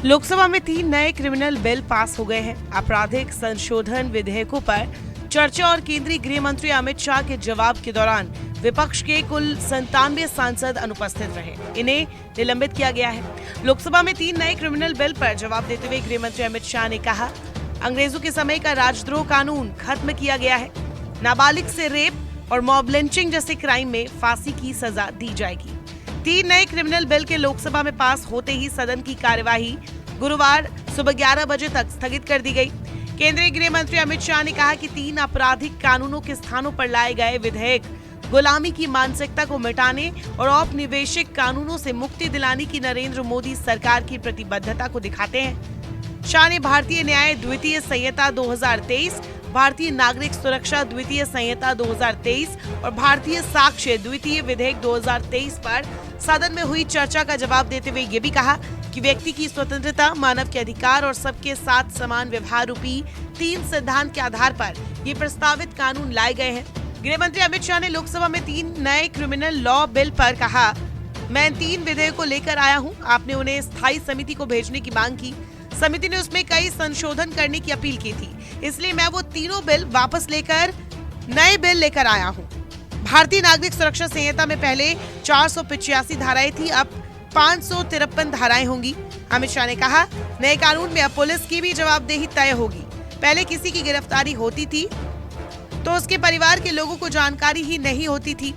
लोकसभा में 3 नए criminal bill pass हो गए हैं। आपराधिक संशोधन विधेयकों पर चर्चा और केंद्रीय गृह मंत्री अमित शाह के जवाब के दौरान विपक्ष के कुल 97 सांसद अनुपस्थित रहे। इन्हें निलंबित किया गया है। लोकसभा में 3 नए क्रिमिनल बिल पर जवाब देते हुए गृह मंत्री अमित शाह ने कहा, अंग्रेजों के समय का राजद्रोह कानून खत्म किया गया है। नाबालिग से रेप और मॉब लिंचिंग जैसे क्राइम में फांसी की सजा दी जाएगी। 3 नए क्रिमिनल बिल के लोकसभा में पास होते ही सदन की कार्यवाही गुरुवार सुबह 11 बजे तक स्थगित कर दी गई। केंद्रीय गृह मंत्री अमित शाह ने कहा कि 3 आपराधिक कानूनों के स्थानों पर लाए गए विधेयक गुलामी की मानसिकता को मिटाने और औपनिवेशिक कानूनों से मुक्ति दिलाने की नरेंद्र मोदी सरकार की प्रतिबद्धता को दिखाते हैं। शाह ने भारतीय न्याय द्वितीय संहिता 2023, भारतीय नागरिक सुरक्षा द्वितीय संहिता 2023 और भारतीय साक्ष्य द्वितीय विधेयक 2023 पर सदन में हुई चर्चा का जवाब देते हुए ये भी कहा कि व्यक्ति की स्वतंत्रता, मानव के अधिकार और सबके साथ समान व्यवहार रूपी 3 सिद्धांत के आधार पर ये प्रस्तावित कानून लाए गए हैं। गृह मंत्री अमित शाह ने लोकसभा में 3 नए क्रिमिनल लॉ बिल पर कहा, मैं 3 विधेयकों को लेकर आया हूं। आपने उन्हें स्थायी समिति को भेजने की मांग की। समिति ने उसमें कई संशोधन करने की अपील की थी, इसलिए मैं वो तीनों बिल वापस लेकर नए बिल लेकर आया हूं। भारतीय नागरिक सुरक्षा संहिता में पहले 485 धाराएं थी, अब 553 धाराएं होंगी। अमित शाह ने कहा, नए कानून में अब पुलिस की भी जवाबदेही तय होगी। पहले किसी की गिरफ्तारी होती थी तो उसके परिवार के लोगों को जानकारी ही नहीं होती थी।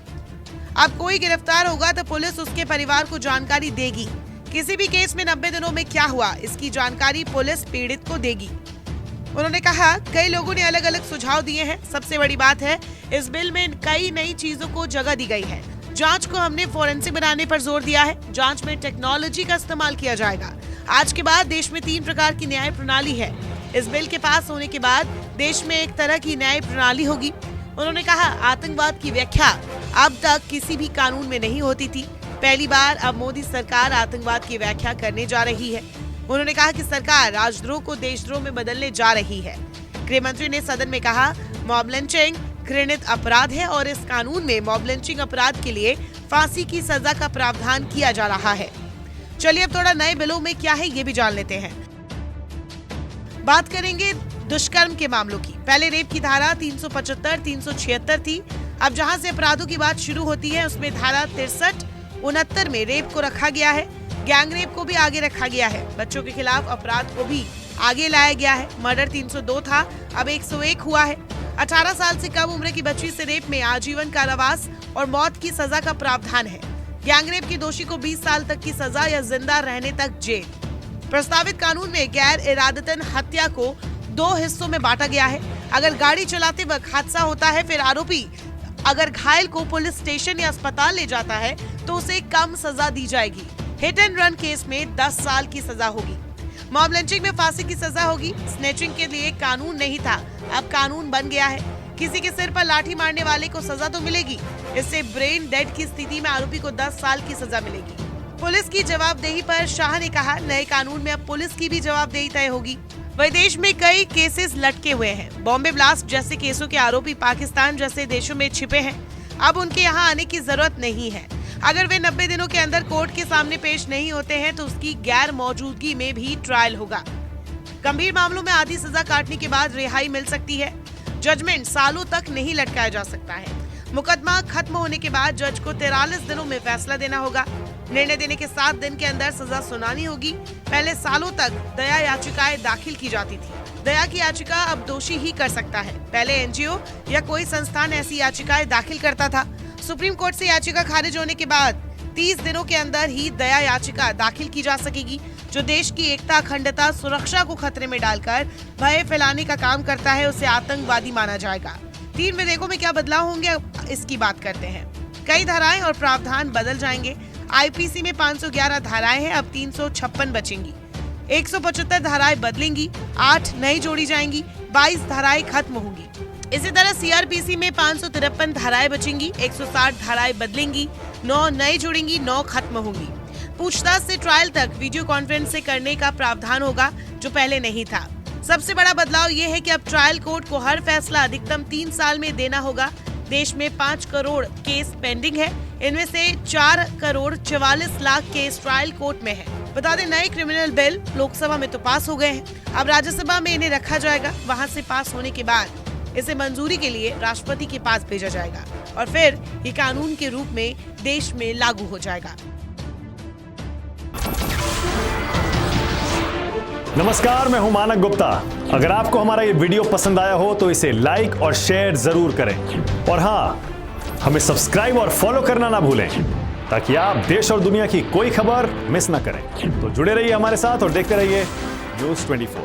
अब कोई गिरफ्तार होगा तो पुलिस उसके परिवार को जानकारी देगी। किसी भी केस में 90 दिनों में क्या हुआ, इसकी जानकारी पुलिस पीड़ित को देगी। उन्होंने कहा, कई लोगों ने अलग अलग सुझाव दिए हैं। सबसे बड़ी बात है, इस बिल में कई नई चीजों को जगह दी गई है। जांच को हमने फोरेंसिक बनाने पर जोर दिया है। जांच में टेक्नोलॉजी का इस्तेमाल किया जाएगा। आज के बाद देश में 3 प्रकार की न्याय प्रणाली है। इस बिल के पास होने के बाद देश में एक तरह की न्याय प्रणाली होगी। उन्होंने कहा, आतंकवाद की व्याख्या अब तक किसी भी कानून में नहीं होती थी। पहली बार अब मोदी सरकार आतंकवाद की व्याख्या करने जा रही है। उन्होंने कहा कि सरकार राजद्रोह को देशद्रोह में बदलने जा रही है। गृह मंत्री ने सदन में कहा, मॉब लिंचिंग घृणित अपराध है और इस कानून में मॉब लिंचिंग अपराध के लिए फांसी की सजा का प्रावधान किया जा रहा है। चलिए अब थोड़ा नए बिलों में क्या है ये भी जान लेते हैं। बात करेंगे दुष्कर्म के मामलों की। पहले रेप की धारा 375, 376 थी। अब जहां से अपराधों की बात शुरू होती है उसमें धारा 63, 69 में रेप को रखा गया है। गैंग रेप को भी आगे रखा गया है। बच्चों के खिलाफ अपराध को भी आगे लाया गया है। मर्डर 302 था, अब 101 हुआ है। 18 साल से कम उम्र की बच्ची से रेप में आजीवन कारावास और मौत की सजा का प्रावधान है। गैंग रेप की दोषी को 20 साल तक की सजा या जिंदा रहने तक जेल। प्रस्तावित कानून में गैर इरादतन हत्या को 2 हिस्सों में बांटा गया है। अगर गाड़ी चलाते वक्त हादसा होता है, फिर आरोपी अगर घायल को पुलिस स्टेशन या अस्पताल ले जाता है तो उसे कम सजा दी जाएगी। हिट एंड रन केस में 10 साल की सजा होगी। मॉब लिंचिंग में फांसी की सजा होगी। स्नैचिंग के लिए कानून नहीं था, अब कानून बन गया है। किसी के सिर पर लाठी मारने वाले को सजा तो मिलेगी। इससे ब्रेन डेड की स्थिति में आरोपी को 10 साल की सजा मिलेगी। पुलिस की जवाबदेही पर शाह ने कहा, नए कानून में अब पुलिस की भी जवाबदेही तय होगी। वही देश में कई केसेस लटके हुए हैं। बॉम्बे ब्लास्ट जैसे केसों के आरोपी पाकिस्तान जैसे देशों में छिपे हैं। अब उनके यहाँ आने की जरूरत नहीं है। अगर वे 90 दिनों के अंदर कोर्ट के सामने पेश नहीं होते हैं तो उसकी गैर मौजूदगी में भी ट्रायल होगा। गंभीर मामलों में आधी सजा काटने के बाद रिहाई मिल सकती है। जजमेंट सालों तक नहीं लटकाया जा सकता है। मुकदमा खत्म होने के बाद जज को 43 दिनों में फैसला देना होगा। निर्णय देने के 7 दिन के अंदर सजा सुनानी होगी। पहले सालों तक दया याचिकाएं दाखिल की जाती थी। दया की याचिका अब दोषी ही कर सकता है। पहले एनजीओ या कोई संस्थान ऐसी याचिकाएं दाखिल करता था। सुप्रीम कोर्ट से याचिका खारिज होने के बाद 30 दिनों के अंदर ही दया याचिका दाखिल की जा सकेगी, जो देश की एकता, अखंडता, सुरक्षा को खतरे में डालकर भय फैलाने का काम करता है, उसे आतंकवादी माना जाएगा। 3 विधेयकों में क्या बदलाव होंगे, इसकी बात करते हैं। कई धाराएं और प्रावधान बदल जाएंगे। आईपीसी में 511 धाराएं हैं, अब 356 बचेंगी। 175 धाराएं बदलेंगी, 8 नई जोड़ी जाएंगी, 22 धाराएं खत्म होंगी। इसी तरह सीआरपीसी में 553 धाराएं बचेंगी, 160 धाराएं बदलेंगी, 9 नई जुड़ेंगी, 9 खत्म होंगी। पूछताछ से ट्रायल तक वीडियो कॉन्फ्रेंस से करने का प्रावधान होगा, जो पहले नहीं था। सबसे बड़ा बदलाव ये है कि अब ट्रायल कोर्ट को हर फैसला अधिकतम 3 साल में देना होगा। देश में 5 करोड़ केस पेंडिंग है। इनमें से 4 crore 44 lakh case trial court में है। बता दें, नए क्रिमिनल बिल लोकसभा में तो पास हो गए हैं। अब राज्यसभा में इन्हें रखा जाएगा। वहां से पास होने के बाद इसे मंजूरी के लिए राष्ट्रपति के पास भेजा जाएगा और फिर ये कानून के रूप में देश में लागू हो जाएगा। नमस्कार, मैं हूं मानक गुप्ता। अगर आपको हमारा ये वीडियो पसंद आया हो तो इसे लाइक और शेयर जरूर करें और हाँ, हमें सब्सक्राइब और फॉलो करना ना भूलें ताकि आप देश और दुनिया की कोई खबर मिस ना करें। तो जुड़े रहिए हमारे साथ और देखते रहिए न्यूज़ 24।